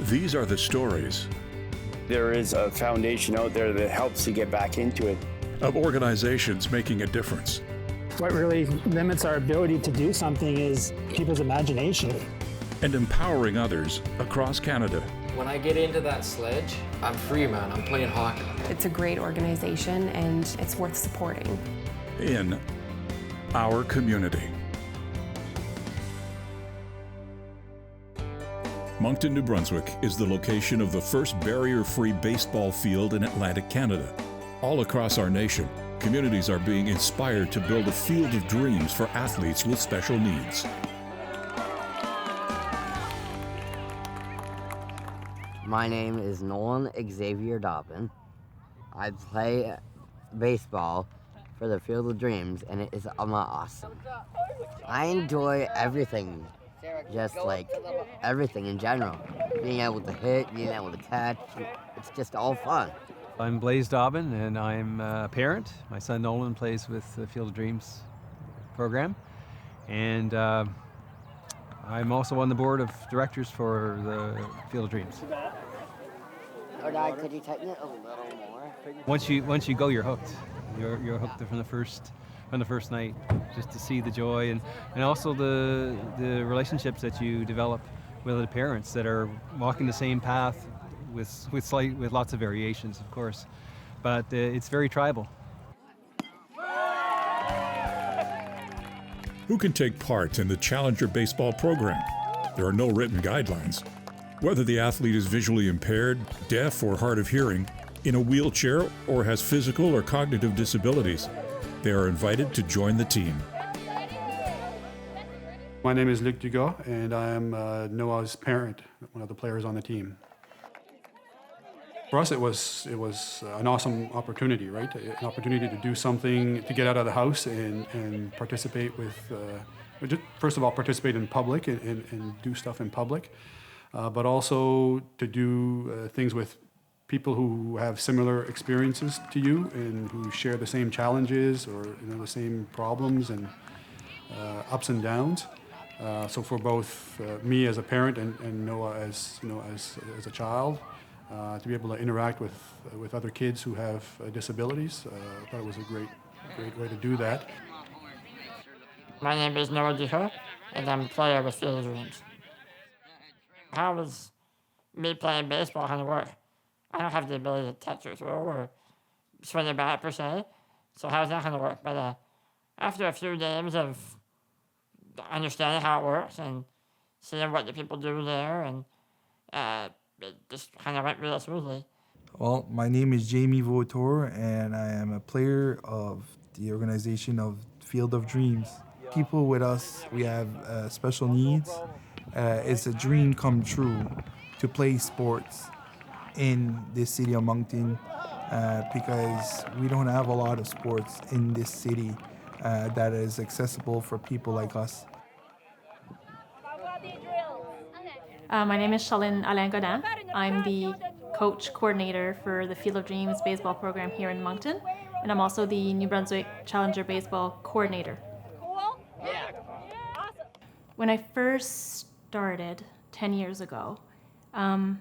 These are the stories There is a foundation out there that helps you get back into it. of organizations making a difference What really limits our ability to do something is people's imagination. and empowering others across Canada. When I get into that sledge, I'm free, man. I'm playing hockey. It's a great organization and it's worth supporting. In our community. Moncton, New Brunswick is the location of the first barrier-free baseball field in Atlantic Canada. All across our nation, communities are being inspired to build a field of dreams for athletes with special needs. My name is Nolan Xavier Dobbin. I play baseball for the Field of Dreams, and it is awesome. I enjoy everything, just like everything in general. Being able to hit, being able to catch, it's just all fun. I'm Blaze Dobbin, and I'm a parent. My son Nolan plays with the Field of Dreams program, and I'm also on the board of directors for the Field of Dreams. Oh, Dad, could you tighten it a little more? Once you go, you're hooked. You're hooked from the first night, just to see the joy and also the relationships that you develop with the parents that are walking the same path with lots of variations, of course, but it's very tribal. Who can take part in the Challenger baseball program? There are no written guidelines. Whether the athlete is visually impaired, deaf, or hard of hearing, in a wheelchair, or has physical or cognitive disabilities, they are invited to join the team. My name is Luc Dugas, and I am Noah's parent, one of the players on the team. For us, it was an awesome opportunity, right? An opportunity to do something, to get out of the house and participate first of all, participate in public and do stuff in public, but also to do things with people who have similar experiences to you and who share the same challenges or the same problems and ups and downs. So for both me as a parent and Noah as a child, to be able to interact with other kids who have disabilities, I thought it was a great way to do that. My name is Noah Duhur, and I'm a player with Field of Dreams. How does me playing baseball kind of work? I don't have the ability to touch or throw or swing a bat per se, so how's that going to work? But after a few games of understanding how it works and seeing what the people do there, and it just kind of went really smoothly. Well, my name is Jaime Voter, and I am a player of the organization of Field of Dreams. People with us, we have special needs. It's a dream come true to play sports in this city of Moncton because we don't have a lot of sports in this city that is accessible for people like us. My name is Shelley Alain Godin. I'm the coach coordinator for the Field of Dreams baseball program here in Moncton, and I'm also the New Brunswick Challenger baseball coordinator. Cool? Yeah. Awesome. When I first started 10 years ago, I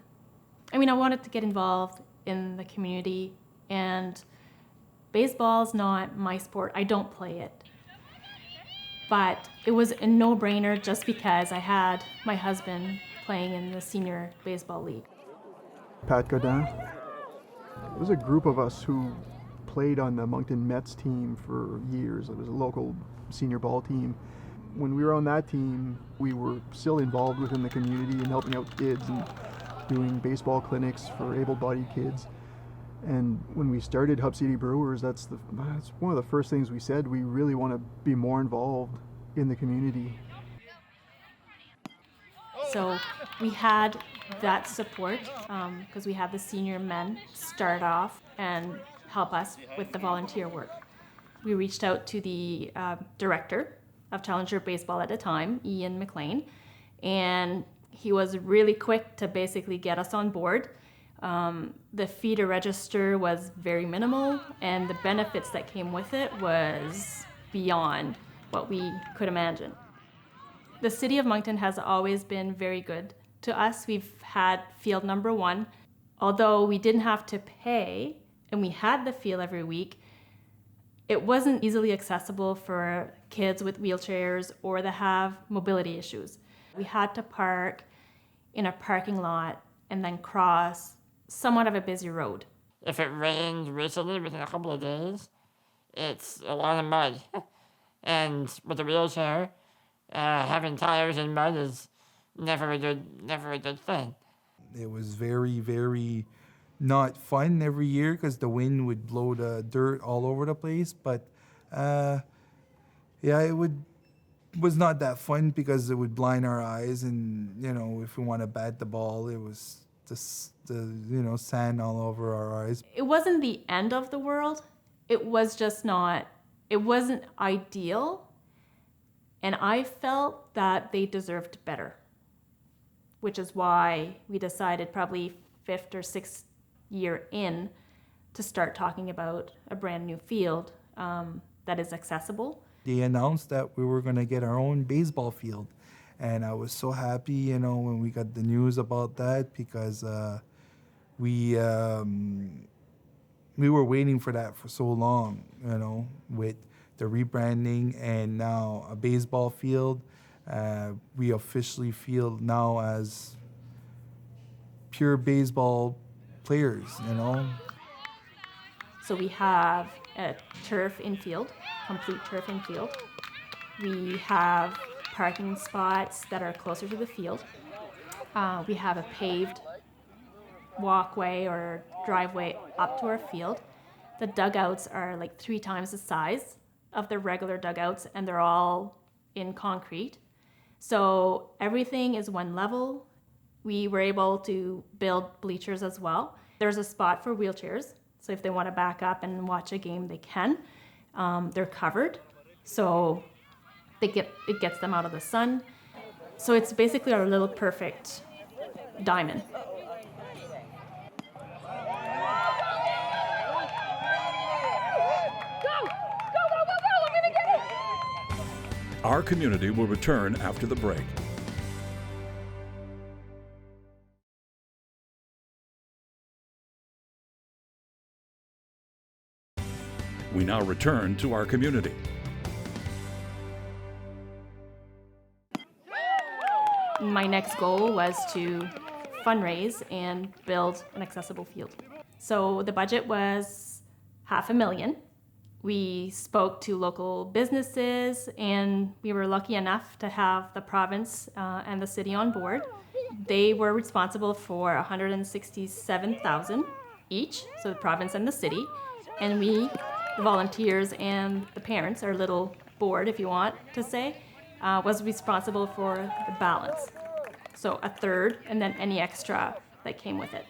wanted to get involved in the community, and baseball's not my sport. I don't play it. But it was a no-brainer just because I had my husband playing in the senior baseball league. Pat Godin. It was a group of us who played on the Moncton Mets team for years. It was a local senior ball team. When we were on that team, we were still involved within the community and helping out kids and doing baseball clinics for able-bodied kids. And when we started Hub City Brewers, that's one of the first things we said. We really want to be more involved in the community. So we had that support because we had the senior men start off and help us with the volunteer work. We reached out to the director of Challenger Baseball at the time, Ian McLean, and he was really quick to basically get us on board. The fee to register was very minimal, and the benefits that came with it was beyond what we could imagine. The City of Moncton has always been very good to us. We've had field number 1. Although we didn't have to pay and we had the field every week, it wasn't easily accessible for kids with wheelchairs or that have mobility issues. We had to park in a parking lot and then cross somewhat of a busy road. If it rained recently within a couple of days, it's a lot of mud. And with a wheelchair, having tires in mud is never a good thing. It was very, very not fun every year because the wind would blow the dirt all over the place. But it was not that fun because it would blind our eyes, and if we want to bat the ball, it was just the sand all over our eyes. It wasn't the end of the world. It was just not. It wasn't ideal, and I felt that they deserved better, which is why we decided probably 5th or 6th year in to start talking about a brand new field that is accessible. They announced that we were going to get our own baseball field, and I was so happy, when we got the news about that, because we were waiting for that for so long, with the rebranding and now a baseball field. We officially feel now as pure baseball players, So we have a turf infield, complete turf infield. We have parking spots that are closer to the field. We have a paved walkway or driveway up to our field. The dugouts are like 3 times the size of the regular dugouts, and they're all in concrete. So everything is one level. We were able to build bleachers as well. There's a spot for wheelchairs, so if they want to back up and watch a game, they can. They're covered, so it gets them out of the sun. So it's basically our little perfect diamond. Our community will return after the break. We now return to our community. My next goal was to fundraise and build an accessible field. So the budget was $500,000. We spoke to local businesses, and we were lucky enough to have the province and the city on board. They were responsible for $167,000 each, so the province and the city, and we, the volunteers and the parents, our little board, if you want to say, was responsible for the balance. So a third, and then any extra that came with it.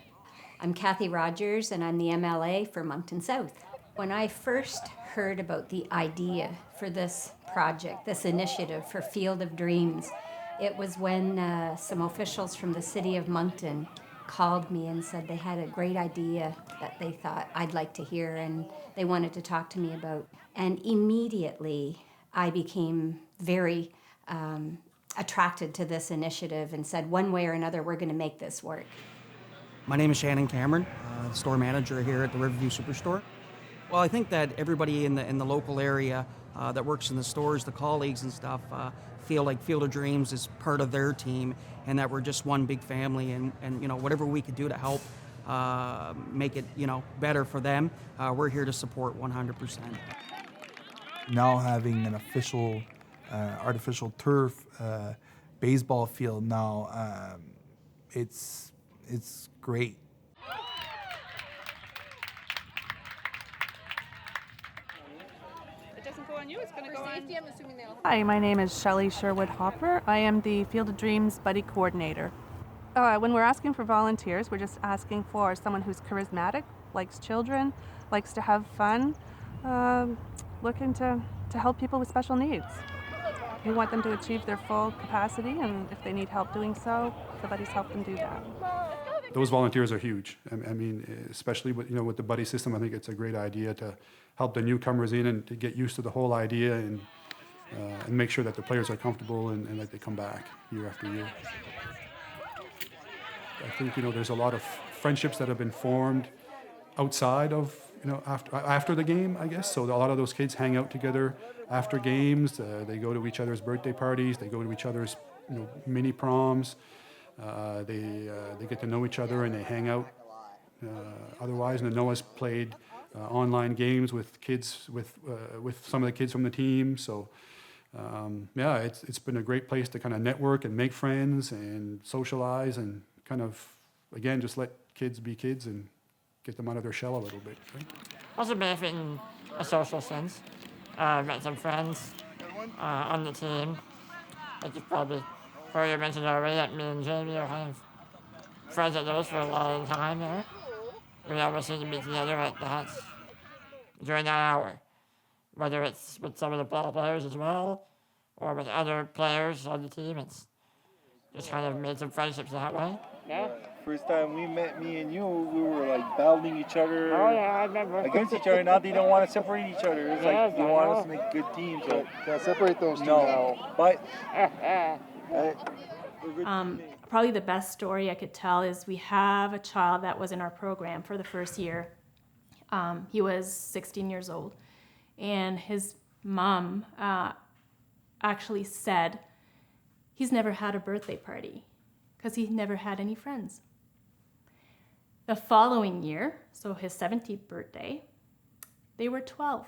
I'm Kathy Rogers, and I'm the MLA for Moncton South. When I first heard about the idea for this project, this initiative for Field of Dreams, it was when some officials from the city of Moncton called me and said they had a great idea that they thought I'd like to hear and they wanted to talk to me about. And immediately I became very attracted to this initiative and said, one way or another, we're going to make this work. My name is Shannon Cameron, store manager here at the Riverview Superstore. Well, I think that everybody in the local area that works in the stores, the colleagues and stuff, feel like Field of Dreams is part of their team and that we're just one big family, and whatever we could do to help make it better for them, we're here to support 100%. Now having an official artificial turf baseball field now, it's great. Hi, my name is Shelley Sherwood Hopper. I am the Field of Dreams Buddy Coordinator. When we're asking for volunteers, we're just asking for someone who's charismatic, likes children, likes to have fun, looking to help people with special needs. We want them to achieve their full capacity, and if they need help doing so, the buddies help them do that. Those volunteers are huge. I mean, especially with the buddy system, I think it's a great idea to help the newcomers in and to get used to the whole idea and make sure that the players are comfortable and that they come back year after year. I think, there's a lot of friendships that have been formed outside of, after the game, I guess. So a lot of those kids hang out together after games. They go to each other's birthday parties. They go to each other's, mini proms. They get to know each other and they hang out otherwise. And Noah's played online games with kids, with some of the kids from the team. So it's been a great place to kind of network and make friends and socialize and kind of, again, just let kids be kids and get them out of their shell a little bit. Right? Also benefit in a social sense. Met some friends on the team. Like you probably heard you mentioned already that me and Jamie are kind of friends at those for a long time there. We always seem to be together at that during that hour. Whether it's with some of the ball players as well, or with other players on the team, it's just kind of made some friendships that way. Yeah. First time we met, me and you, we were like battling each other I remember. against each other. Now they don't want to separate each other. It's like they want us to make good teams. But can't separate those two now. But probably the best story I could tell is we have a child that was in our program for the first year. He was 16 years old, and his mom actually said he's never had a birthday party because he never had any friends. The following year, so his 17th birthday, they were 12.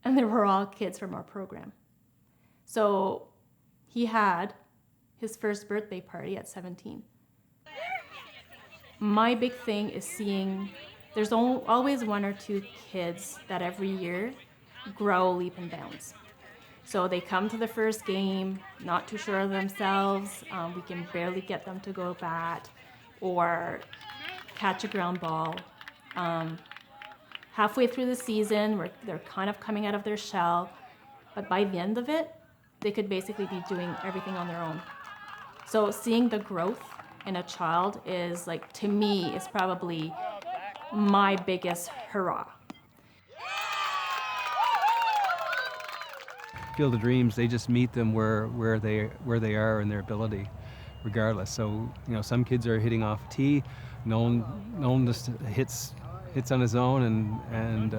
And they were all kids from our program. So he had his first birthday party at 17. My big thing is seeing there's always one or two kids that every year grow leap and bounds. So they come to the first game, not too sure of themselves. We can barely get them to go bat or catch a ground ball. Halfway through the season, they're kind of coming out of their shell, but by the end of it, they could basically be doing everything on their own. So seeing the growth in a child is, like, to me, is probably my biggest hurrah. Field of Dreams, they just meet them where they are in their ability, regardless. So some kids are hitting off a tee. Nolan just hits on his own, and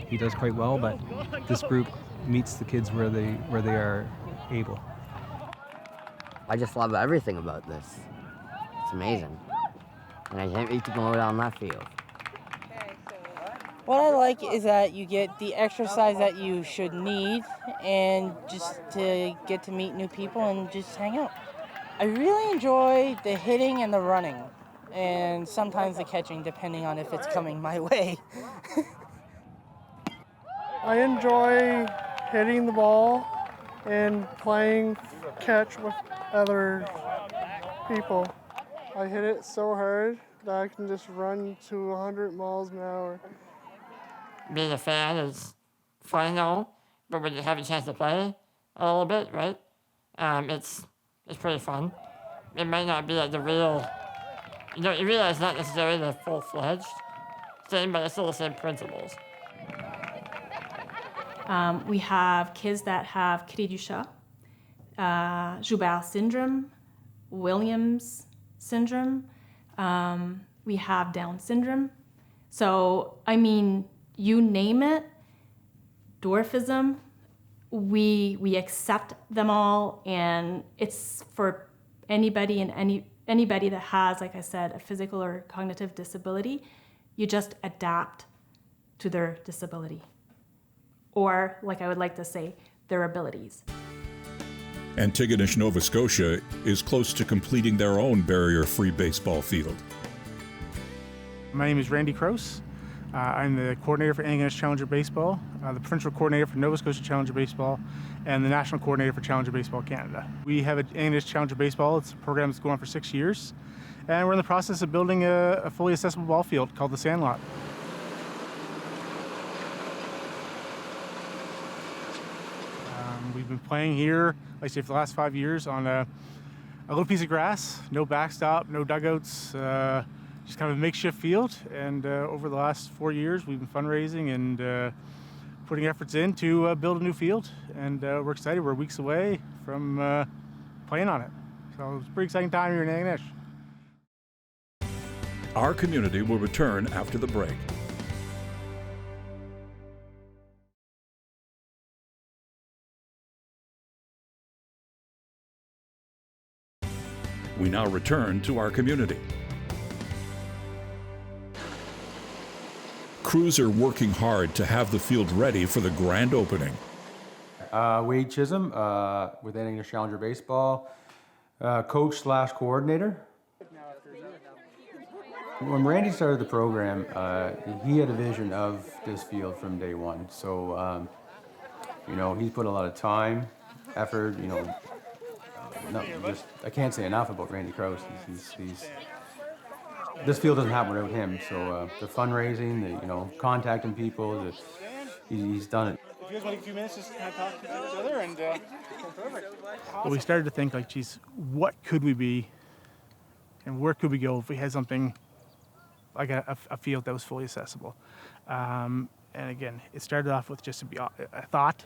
he does quite well. But this group meets the kids where they are able. I just love everything about this. It's amazing, and I can't wait to go out on that field. What I like is that you get the exercise that you should need and just to get to meet new people and just hang out. I really enjoy the hitting and the running and sometimes the catching depending on if it's coming my way. I enjoy hitting the ball and playing catch with other people. I hit it so hard that I can just run to 100 miles an hour. Being a fan is fun though, but when you have a chance to play a little bit, right? It's pretty fun. It might not be like the real, you realize not necessarily the full-fledged thing, but it's still the same principles. We have kids that have Cri du Chat, Joubert syndrome, Williams syndrome. We have Down syndrome. So, I mean, you name it, dwarfism, we accept them all, and it's for anybody and anybody that has, like I said, a physical or cognitive disability. You just adapt to their disability, or, like I would like to say, their abilities. Antigonish, Nova Scotia is close to completing their own barrier-free baseball field. My name is Randy Krause. I'm the coordinator for Antigonish Challenger Baseball, the provincial coordinator for Nova Scotia Challenger Baseball, and the national coordinator for Challenger Baseball Canada. We have Antigonish Challenger Baseball. It's a program that's going on for 6 years, and we're in the process of building a fully accessible ball field called the Sandlot. We've been playing here, like I say, for the last 5 years on a little piece of grass, no backstop, no dugouts, just kind of a makeshift field. And over the last 4 years, we've been fundraising and putting efforts in to build a new field. And we're excited. We're weeks away from playing on it. So it's a pretty exciting time here in Antigonish. Our Community will return after the break. We now return to Our Community. Crews are working hard to have the field ready for the grand opening. Wade Chisholm with English Challenger Baseball, coach/coordinator. When Randy started the program, he had a vision of this field from day one. So, he's put a lot of time, effort, I can't say enough about Randy Krause. This field doesn't happen without him. So the fundraising, the contacting people, he's done it. If you guys want to take a few minutes just to kind of talk to each other and perfect. But we started to think, like, geez, what could we be and where could we go if we had something like a field that was fully accessible? And again, it started off with just a thought,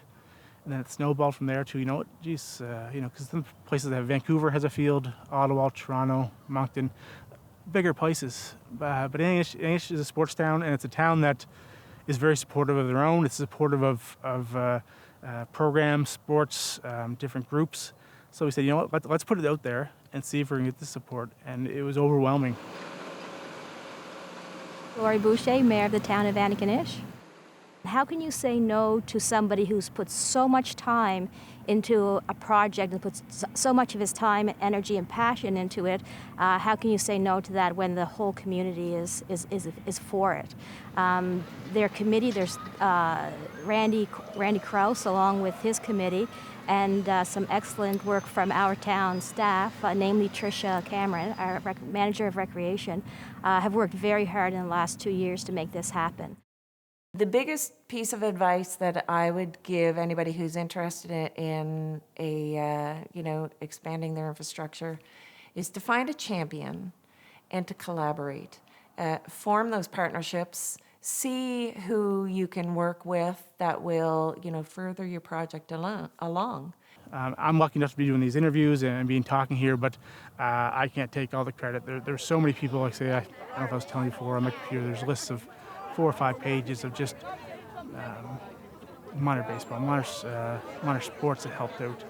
and then it snowballed from there to, because some places that have Vancouver has a field, Ottawa, Toronto, Moncton, bigger places. But English is a sports town, and it's a town that is very supportive of their own. It's supportive of programs, sports, different groups. So we said, let's put it out there and see if we can get the support. And it was overwhelming. Lori Boucher, Mayor of the town of Antigonish. How can you say no to somebody who's put so much time into a project and puts so much of his time, energy, and passion into it? How can you say no to that when the whole community is for it? Their committee, there's Randy Krause along with his committee, and some excellent work from our town staff, namely Tricia Cameron, our manager of recreation, have worked very hard in the last 2 years to make this happen. The biggest piece of advice that I would give anybody who's interested in expanding their infrastructure is to find a champion and to collaborate. Form those partnerships, see who you can work with that will, further your project along. I'm lucky enough to be doing these interviews and being talking here, but I can't take all the credit. There's so many people, like say, I don't know if I was telling you before on my computer, there's lists of 4 or 5 pages of just minor baseball, minor sports that helped out.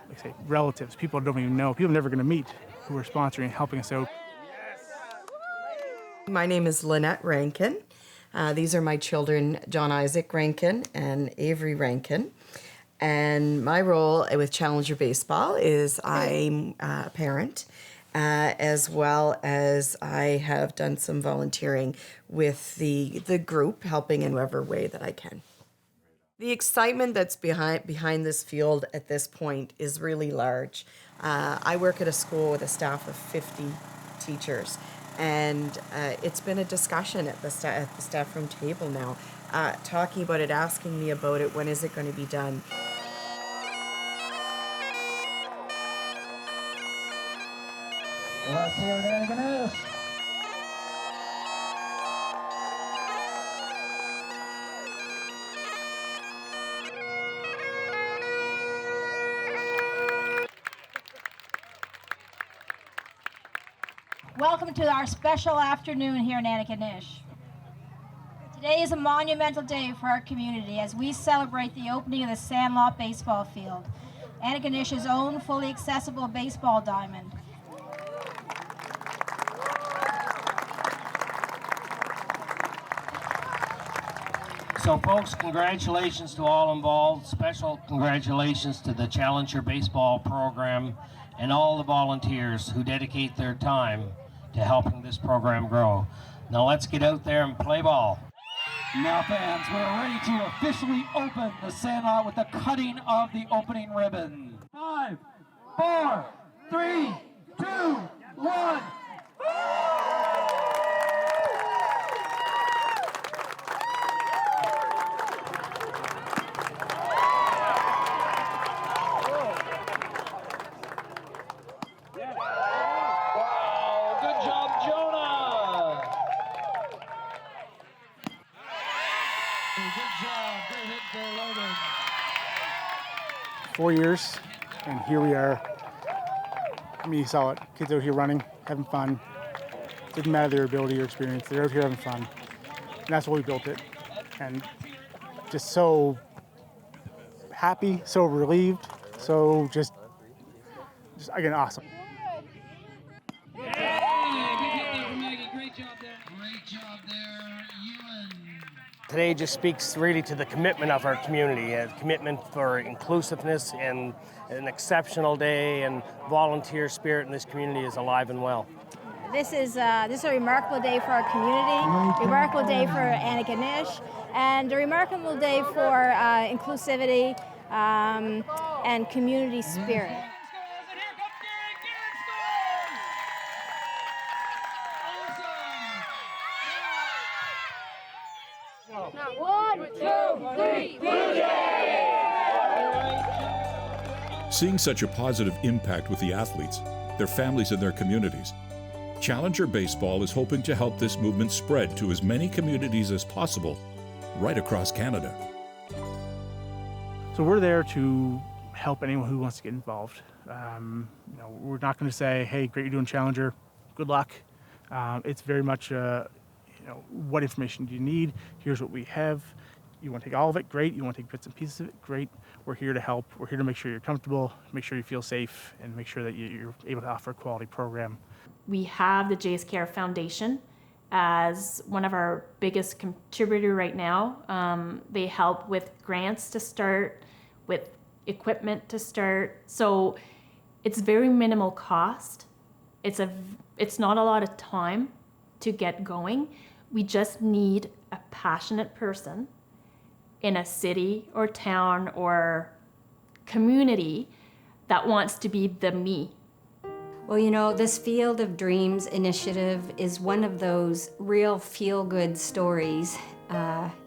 Like say, relatives, people I don't even know, people I'm never going to meet who are sponsoring and helping us out. My name is Lynette Rankin. These are my children, John Isaac Rankin and Avery Rankin. And my role with Challenger Baseball is I'm a parent, as well as I have done some volunteering with the group, helping in whatever way that I can. The excitement that's behind this field at this point is really large. I work at a school with a staff of 50 teachers, and it's been a discussion at the staff room table now, talking about it, asking me about it, when is it going to be done. Let's hear it again. Welcome to our special afternoon here in Antigonish. Today is a monumental day for our community as we celebrate the opening of the Sandlot baseball field, Antigonish's own fully accessible baseball diamond. So folks, congratulations to all involved. Special congratulations to the Challenger Baseball program and all the volunteers who dedicate their time to helping this program grow. Now let's get out there and play ball. Now fans, we're ready to officially open the Sandlot with the cutting of the opening ribbon. 5, 4, 3, 2, 1. Wow, good job, Jonah. Good job, great hit there, Logan. 4 years, and here we are. I mean, you saw it. Kids out here running, having fun. Didn't matter their ability or experience. They're out here having fun. And that's why we built it. And just so happy, so relieved, so just again, awesome. Today just speaks really to the commitment of our community, a commitment for inclusiveness and an exceptional day, and volunteer spirit in this community is alive and well. This is a remarkable day for our community, remarkable day for Antigonish, and a remarkable day for inclusivity and community spirit. One, two, three, Blue Seeing such a positive impact with the athletes, their families, and their communities, Challenger Baseball is hoping to help this movement spread to as many communities as possible right across Canada. So we're there to help anyone who wants to get involved. We're not going to say, hey, great, you're doing Challenger, good luck. It's very much, what information do you need? Here's what we have. You want to take all of it? Great. You want to take bits and pieces of it? Great. We're here to help. We're here to make sure you're comfortable, make sure you feel safe, and make sure that you're able to offer a quality program. We have the Jays Care Foundation as one of our biggest contributor right now. They help with grants to start, with equipment to start. So it's very minimal cost. It's not a lot of time to get going. We just need a passionate person in a city or town or community that wants to be the me. Well, this Field of Dreams initiative is one of those real feel-good stories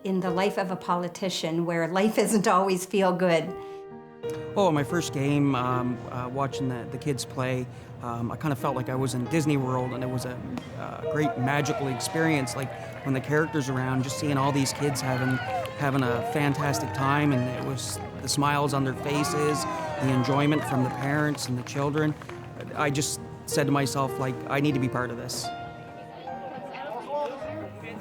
in the life of a politician where life isn't always feel-good. Oh, my first game, watching the kids play, I kind of felt like I was in Disney World, and it was a great magical experience. Like when the characters around, just seeing all these kids having a fantastic time, and it was the smiles on their faces, the enjoyment from the parents and the children. I just said to myself, like, I need to be part of this.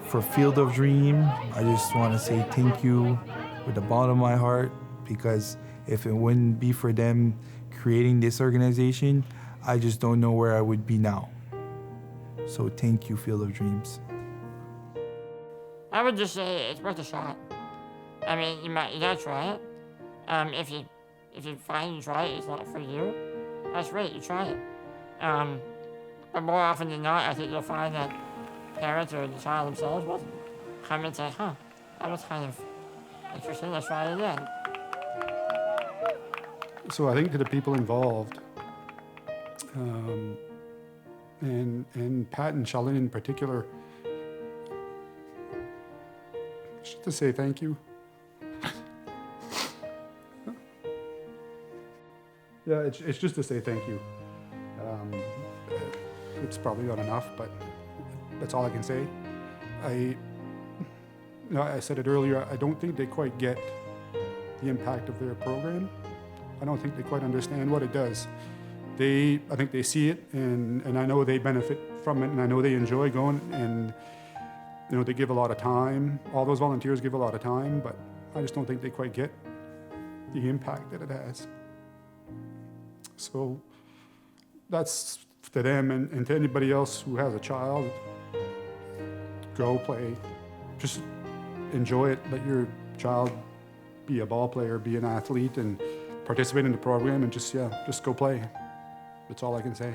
For Field of Dream, I just want to say thank you with the bottom of my heart, because if it wouldn't be for them creating this organization, I just don't know where I would be now. So thank you, Field of Dreams. I would just say it's worth a shot. I mean, you gotta try it. If you find you try it, it's not for you, that's great, you try it. But more often than not, I think you'll find that parents or the child themselves will come and say, that was kind of interesting, let's try it again. So I think to the people involved, and Pat and Shelley in particular, just to say thank you. Yeah, it's just to say thank you. It's probably not enough, but that's all I can say. I said it earlier, I don't think they quite get the impact of their program. I don't think they quite understand what it does. I think they see it, and I know they benefit from it, and I know they enjoy going, and they give a lot of time. All those volunteers give a lot of time, but I just don't think they quite get the impact that it has. So that's to them, and to anybody else who has a child. Go play, just enjoy it. Let your child be a ball player, be an athlete, and participate in the program, and just go play. That's all I can say.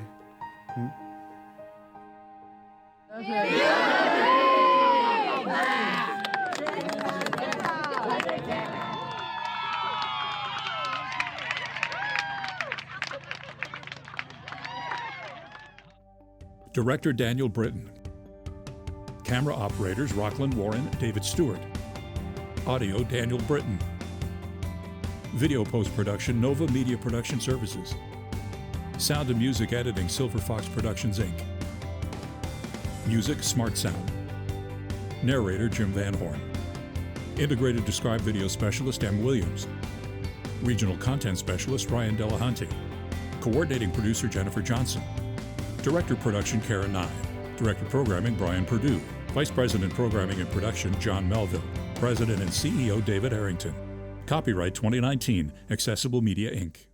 Director Daniel Britton. Camera operators Rockland Warren, David Stewart. Audio Daniel Britton. Video post-production Nova Media Production Services. Sound and music editing Silver Fox Productions Inc. Music Smart Sound. Narrator Jim Van Horn. Integrated Described Video Specialist M. Williams. Regional Content Specialist Ryan Delahunty. Coordinating Producer Jennifer Johnson. Director Production Karen Nye. Director Programming, Brian Perdue. Vice President Programming and Production, John Melville. President and CEO, David Harrington. Copyright 2019, Accessible Media, Inc.